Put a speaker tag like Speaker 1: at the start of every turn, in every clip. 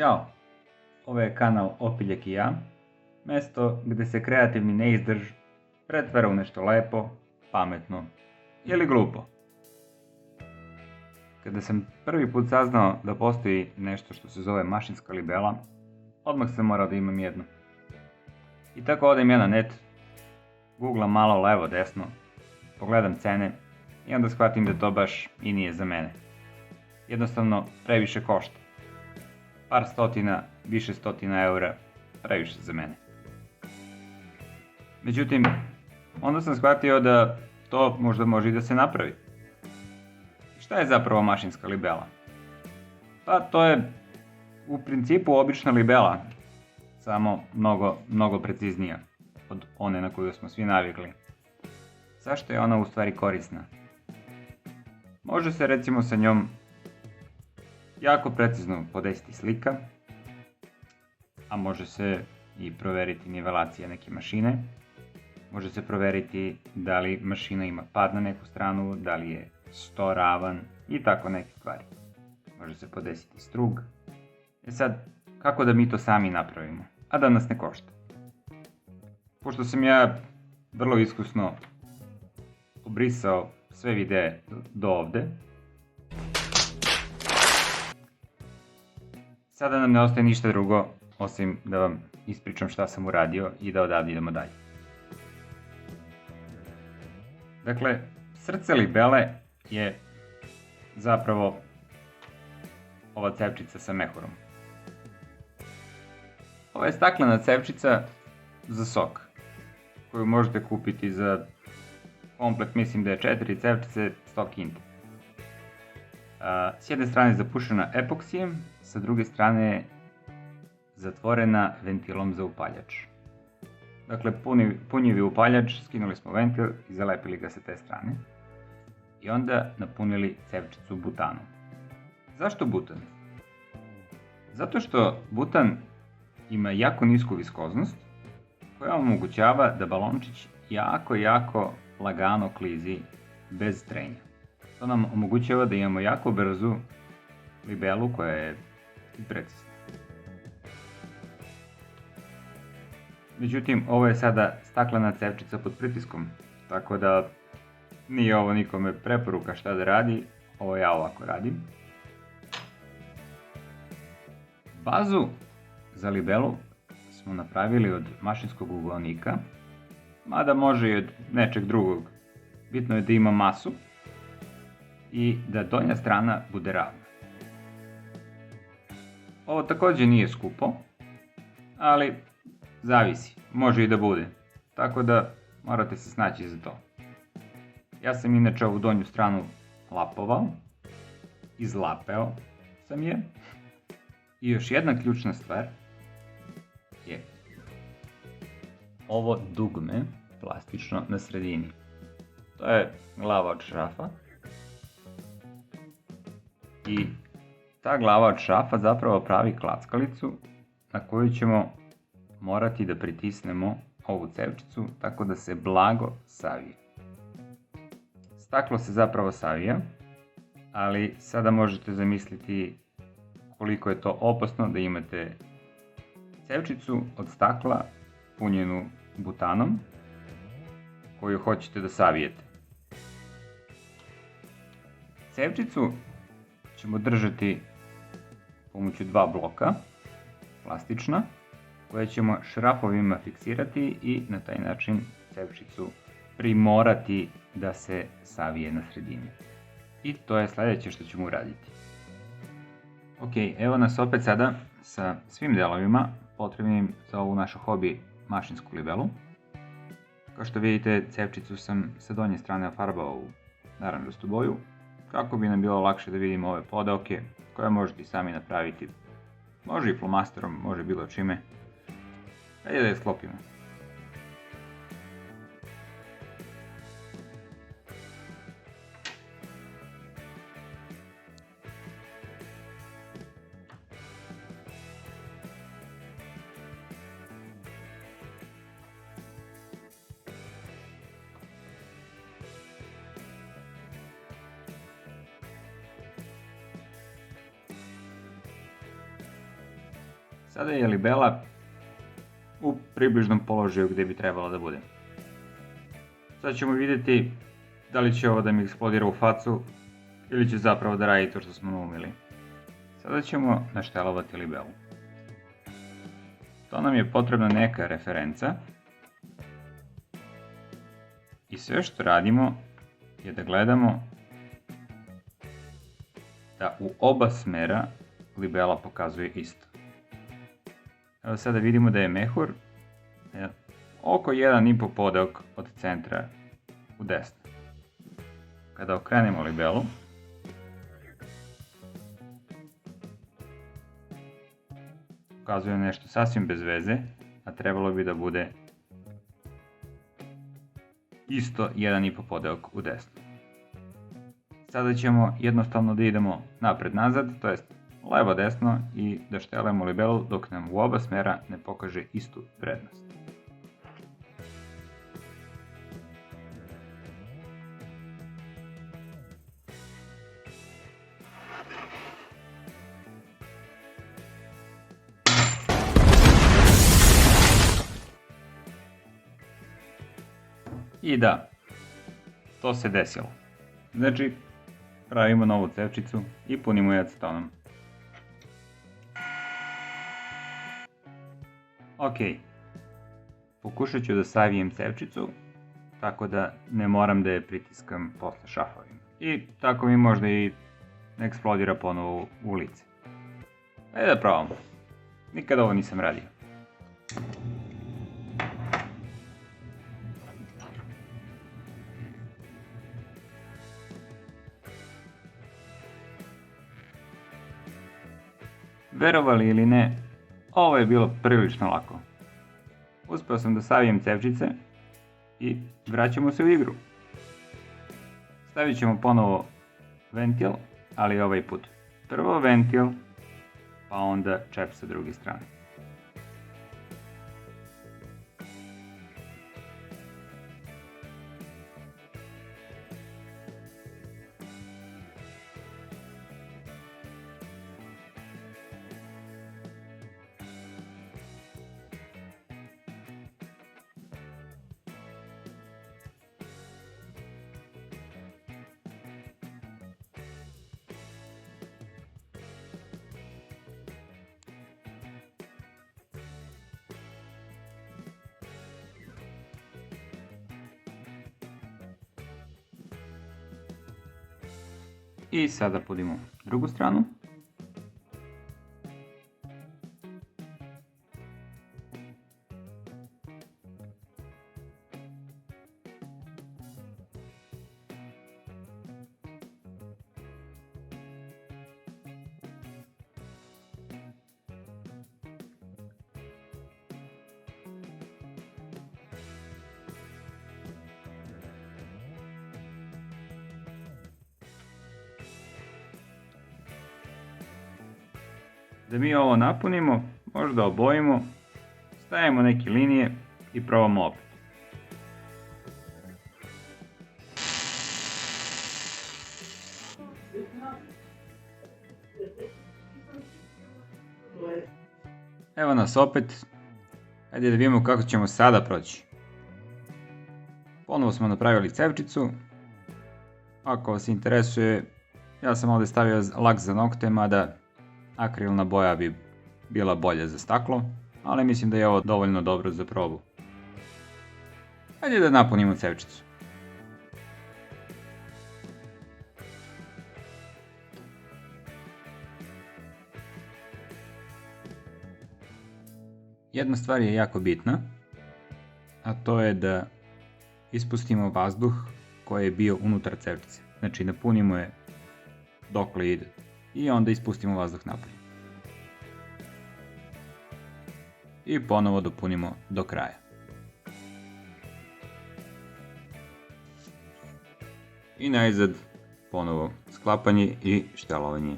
Speaker 1: Ćao, ovo je kanal Opiljak i ja, mesto gde se kreativni neizdrž pretvara u nešto lepo, pametno ili glupo. Kada sam prvi put saznao da postoji nešto što se zove mašinska libela, odmah sam morao da imam jednu. I tako odem ja na net, googlam malo levo desno, pogledam cene i onda shvatim da to baš i nije za mene. Jednostavno previše košta. Par stotina, više stotina eura, previše za mene. Međutim, onda sam shvatio da to možda može i da se napravi. Šta je zapravo mašinska libela? Pa to je u principu obična libela, samo mnogo preciznija od one na koju smo svi navikli. Zašto je ona u stvari korisna? Može se recimo sa njom jako precizno podesiti slika, a može se i proveriti nivelacija neke mašine, može se proveriti da li mašina ima pad na neku stranu, da li je sto ravan i tako neke stvari. Može se podesiti strug. Sad, kako da mi to sami napravimo, a da nas ne košta? Pošto sam ja vrlo iskusno obrisao sve videe do ovde, sada nam ne ostaje ništa drugo osim da vam ispričam šta sam uradio i da odavde idemo dalje. Dakle, srce libele je zapravo ova cevčica sa mehurom. Ova je staklena cevčica za sok, koju možete kupiti za komplet, mislim da je 4 cevčice 100 kinti. S jedne strane je zapušena epoksijem, sa druge strane je zatvorena ventilom za upaljač. Dakle, punjivi upaljač, skinuli smo ventil i zalepili ga sa te strane. I onda napunili cevčicu butanom. Zašto butan? Zato što butan ima jako nisku viskoznost, koja omogućava da balončić jako lagano klizi bez trenja. To nam omogućava da imamo jako brzu libelu koja je precizna. Međutim, ovo je sada staklena cevčica pod pritiskom, tako da nije ovo nikome preporuka šta da radi, ovo ja ovako radim. Bazu za libelu smo napravili od mašinskog uglavnika, mada može i od nečeg drugog. Bitno je da ima masu i da donja strana bude ravna. Ovo takođe nije skupo, ali zavisi, može i da bude, tako da morate se snaći za to. Ja sam inače ovu donju stranu lapovao, izlapeo sam je i još jedna ključna stvar je ovo dugme plastično na sredini. To je glava od šrafa i ta glava od šrafa zapravo pravi klackalicu na koju ćemo morati da pritisnemo ovu cevčicu tako da se blago savije. Staklo se zapravo savija, ali sada možete zamisliti koliko je to opasno da imate cevčicu od stakla punjenu butanom koju hoćete da savijete. Cevčicu ćemo držati pomoću dva bloka, plastična, koje ćemo šrafovima fiksirati i na taj način cevčicu primorati da se savije na sredini. I to je sledeće što ćemo uraditi. Ok, evo nas opet sada sa svim delovima potrebnim za ovu našu hobi mašinsku libelu. Kao što vidite, cevčicu sam sa donje strane ofarbao u naranđastu boju, kako bi nam bilo lakše da vidimo ove podeoke, koje možete i sami napraviti. Može i flomasterom, može bilo čime. Hajde da je sklopimo. Sada je libela u približnom položaju gdje bi trebala da bude. Sad ćemo vidjeti da li će ovo da mi eksplodira u facu ili će zapravo da radi to što smo naumili. Sada ćemo naštelovati libelu. To nam je potrebna neka referenca. I sve što radimo je da gledamo da u oba smera libela pokazuje isto. Evo sada vidimo da je mehur oko 1,5 podeok od centra u desno. Kada okrenemo libelu, pokazuje nešto sasvim bez veze, a trebalo bi da bude isto 1,5 podeok u desno. Sada ćemo jednostavno da idemo napred-nazad, to jest levo-desno i da štelujemo libelu dok nam u oba smera ne pokaže istu vrednost. I da, to se desilo. Znači, pravimo novu cevčicu i punimo je acetonom. Ok, pokušat ću da savijem cevčicu, tako da ne moram da je pritiskam posle šafovima. I tako mi možda i ne eksplodira ponovo u lice. Ajde da probamo. Nikad ovo nisam radio. Verovali ili ne, ovo je bilo prilično lako. Uspeo sam da savijem cevčice i vraćamo se u igru. Stavit ćemo ponovo ventil, ali ovaj put prvo ventil, pa onda čep sa druge strane. I sada podimo drugu stranu. Da mi ovo napunimo, možda obojimo, stavimo neke linije i probamo opet. Evo nas opet, ajde da vidimo kako ćemo sada proći. Ponovo smo napravili cevčicu. Ako vas interesuje, ja sam ovdje stavio lak za nokte, mada akrilna boja bi bila bolja za staklo, ali mislim da je ovo dovoljno dobro za probu. Ajde da napunimo cevčicu. Jedna stvar je jako bitna, a to je da ispustimo vazduh koji je bio unutar cevčice. Znači napunimo je dokle ide i onda ispustimo vazduh napolje. I ponovo dopunimo do kraja. I najzad ponovo sklapanje i štelovanje.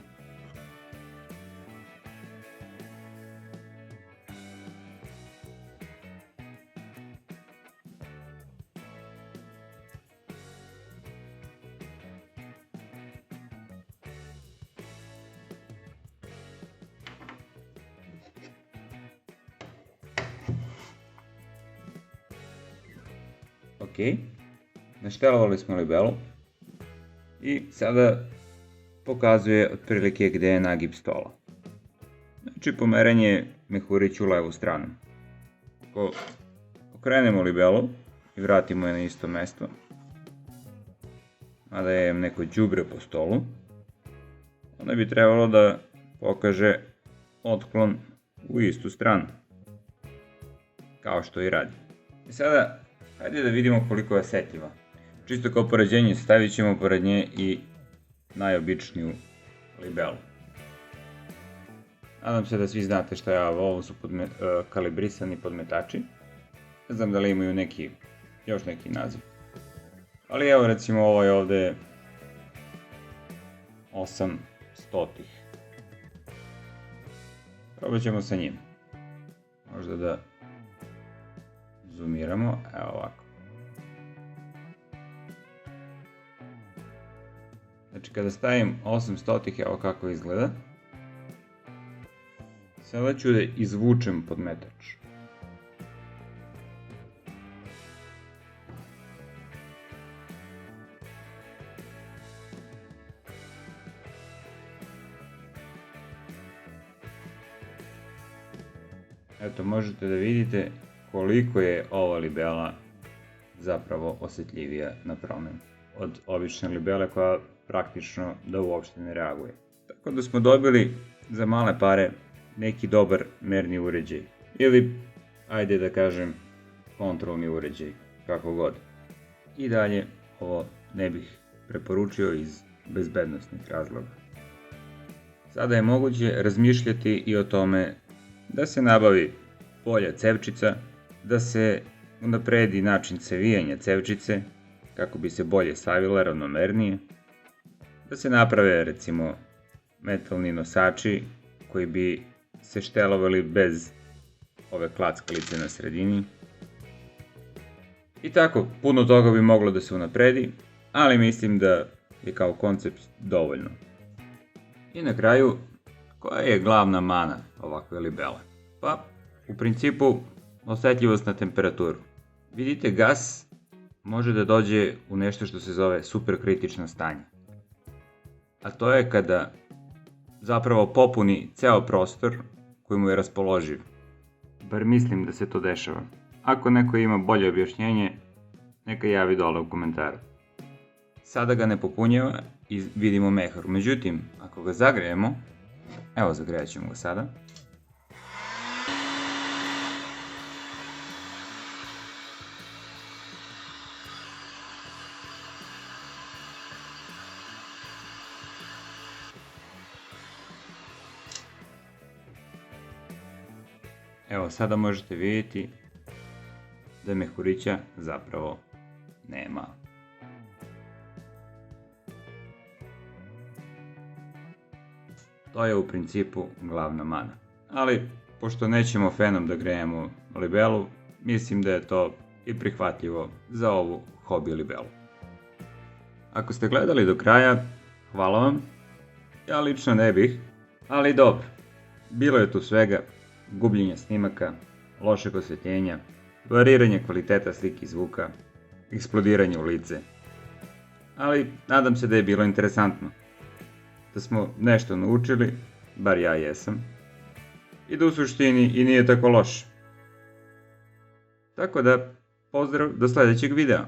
Speaker 1: ok. Naštelovali smo libelu i sada pokazuje otprilike gde je nagib stola. Znači pomeranje mehurića u levu stranu. Ako okrenemo libelu i vratimo je na isto mesto, mada je neko đubre po stolu, onda bi trebalo da pokaže otklon u istu stranu, kao što i radi. I sada, hajde da vidimo koliko je osetljiva. Čisto kao poređenje, stavit ćemo pored nje i najobičniju libelu. Nadam se da svi znate šta je ovo, ovo su kalibrisani podmetači. Ne znam da li imaju još neki naziv. Ali evo recimo ovo je ovde 800. Probat ćemo sa njim. Možda da zoomiramo, evo ovako. Znači kada stavim 800, evo kako izgleda. Sada ću da izvučem podmetač. Eto, možete da vidite koliko je ova libela zapravo osetljivija na promenu od obične libele koja praktično da uopšte ne reaguje. Tako da smo dobili za male pare neki dobar merni uređaj ili, ajde da kažem, kontrolni uređaj, kako god. I dalje ovo ne bih preporučio iz bezbednosnih razloga. Sada je moguće razmišljati i o tome da se nabavi bolja cevčica, da se unapredi način cevijanja cevčice kako bi se bolje savila ravnomernije, da se naprave recimo metalni nosači koji bi se štelovali bez ove klackalice na sredini. I tako, puno toga bi moglo da se unapredi, ali mislim da je kao koncept dovoljno. I na kraju, koja je glavna mana ovakve libele? Pa, u principu, osetljivost na temperaturu. Vidite, gas može da dođe u nešto što se zove superkritično stanje. A to je kada zapravo popuni ceo prostor koji mu je raspoloživ. Bar mislim da se to dešava. Ako neko ima bolje objašnjenje, neka javi dole u komentaru. Sada ga ne popunjava i vidimo mehur. Međutim, ako ga zagrejemo, evo zagrejat ćemo ga sada. Evo, sada možete vidjeti da mehurića zapravo nema. To je u principu glavna mana. Ali, pošto nećemo fenom da grejemo libelu, mislim da je to i prihvatljivo za ovu hobi libelu. Ako ste gledali do kraja, hvala vam. Ja lično ne bih, ali dobro. Bilo je tu svega. Gubljenja snimaka, lošeg osvetljenja, variranje kvaliteta slike i zvuka, eksplodiranje u lice. Ali nadam se da je bilo interesantno, da smo nešto naučili, bar ja jesam, i da u suštini i nije tako loše. Tako da, pozdrav do sledećeg videa!